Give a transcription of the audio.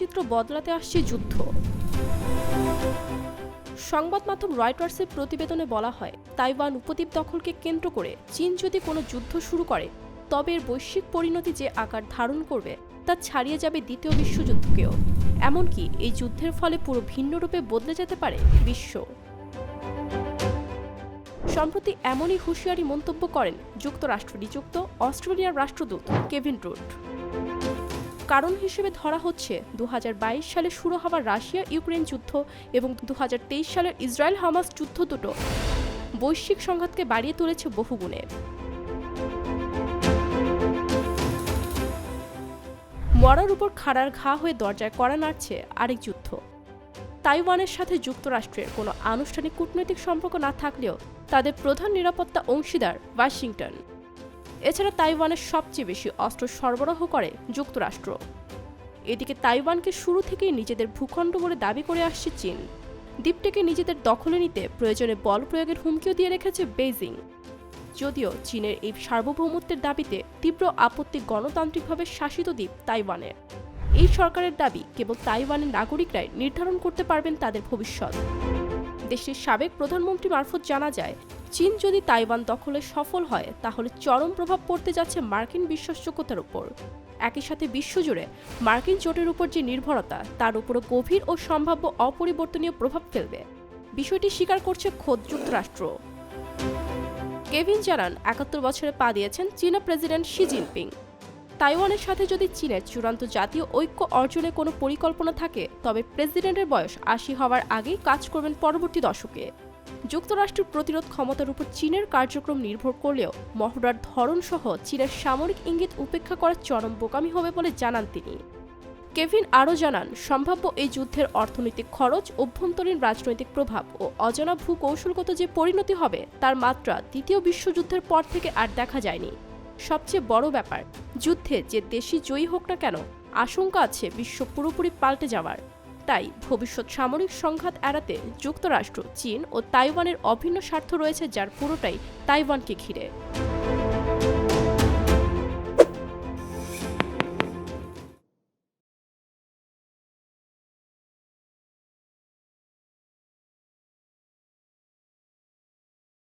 মানচিত্র বদলাতে আসছে যুদ্ধ। সংবাদ মাধ্যম রয়টার্সের প্রতিবেদনে বলা হয়, তাইওয়ান উপদ্বীপ দখলকে কেন্দ্র করে চীন যদি কোনো যুদ্ধ শুরু করে, তবে এর বৈশ্বিক পরিণতি যে আকার ধারণ করবে তা ছাড়িয়ে যাবে দ্বিতীয় বিশ্বযুদ্ধকেও। এমনকি এই যুদ্ধের ফলে পুরো ভিন্ন রূপে বদলে যেতে পারে বিশ্ব। সম্প্রতি এমনই হুঁশিয়ারি মন্তব্য করেন যুক্তরাষ্ট্র নিযুক্ত অস্ট্রেলিয়ার রাষ্ট্রদূত কেভিন রুড। কারণ হিসেবে ধরা হচ্ছে 2022 সালে শুরু হওয়া রাশিয়া ইউক্রেন যুদ্ধ এবং 2023 সালের ইসরায়েল হামাস যুদ্ধ দুটো বৈশ্বিক সংঘাতকে বাড়িয়ে তুলেছে বহুগুণে। মরার উপর খাড়ার ঘা হয়ে দরজায় কড়া নাড়ছে আরেক যুদ্ধ। তাইওয়ানের সাথে যুক্তরাষ্ট্রের কোনো আনুষ্ঠানিক কূটনৈতিক সম্পর্ক না থাকলেও তাদের প্রধান নিরাপত্তা অংশীদার ওয়াশিংটন। এছাড়া তাইওয়ানের সবচেয়ে বেশি অস্ত্র সরবরাহ করে যুক্তরাষ্ট্র। এদিকে তাইওয়ানকে শুরু থেকেই নিজেদের ভূখণ্ড বলে দাবি করে আসছে চীন। দ্বীপটিকে নিজেদের দখলে নিতে প্রয়োজনে বল প্রয়োগের হুমকিও দিয়ে রেখেছে বেইজিং। যদিও চীনের এই সার্বভৌমত্বের দাবিতে তীব্র আপত্তি গণতান্ত্রিকভাবে শাসিত দ্বীপ তাইওয়ানের। এই সরকারের দাবি, কেবল তাইওয়ানের নাগরিকরাই নির্ধারণ করতে পারবেন তাদের ভবিষ্যৎ। দেশটির সাবেক প্রধানমন্ত্রী মারফত জানা যায়, চীন যদি তাইওয়ান দখলে সফল হয় তাহলে চরম প্রভাব পড়তে যাচ্ছে মার্কিন বিশ্বাসযোগ্যতার উপর। একই সাথে বিশ্বজুড়ে মার্কিন জোটের উপর যে নির্ভরতা, তার উপরও গভীর ও সম্ভাব্য অপরিবর্তনীয় প্রভাব ফেলবে। বিষয়টি স্বীকার করছে খোদ যুক্তরাষ্ট্র। কেভিন জানান, 71 বছরে পা দিয়েছেন চীনা প্রেসিডেন্ট শি জিনপিং। তাইওয়ানের সাথে যদি চীনের চূড়ান্ত জাতীয় ঐক্য অর্জনে কোনো পরিকল্পনা থাকে, তবে প্রেসিডেন্টের বয়স 80 হওয়ার আগেই কাজ করবেন পরবর্তী দশকে। যুক্তরাষ্ট্রের প্রতিরোধ ক্ষমতার উপর চীনের কার্যক্রম নির্ভর করলেও মহড়ার ধরন সহ চীনের সামরিক ইঙ্গিত উপেক্ষা করা চরম বোকামি হবে বলে জানান তিনি। কেভিন আরও জানান, সম্ভাব্য এই যুদ্ধের অর্থনৈতিক খরচ, অভ্যন্তরীণ রাজনৈতিক প্রভাব ও অজানা ভূকৌশলগত যে পরিণতি হবে তার মাত্রা দ্বিতীয় বিশ্বযুদ্ধের পর থেকে আর দেখা যায়নি। সবচেয়ে বড় ব্যাপার, যুদ্ধে যে দেশই জয়ী হোক না কেন, আশঙ্কা আছে বিশ্ব পুরোপুরি পাল্টে যাওয়ার। তাই ভবিষ্যৎ সামরিক সংঘাত এড়াতে যুক্তরাষ্ট্র, চীন ও তাইওয়ানের অভিন্ন স্বার্থ রয়েছে, যার পুরোটাই তাইওয়ানকে ঘিরে।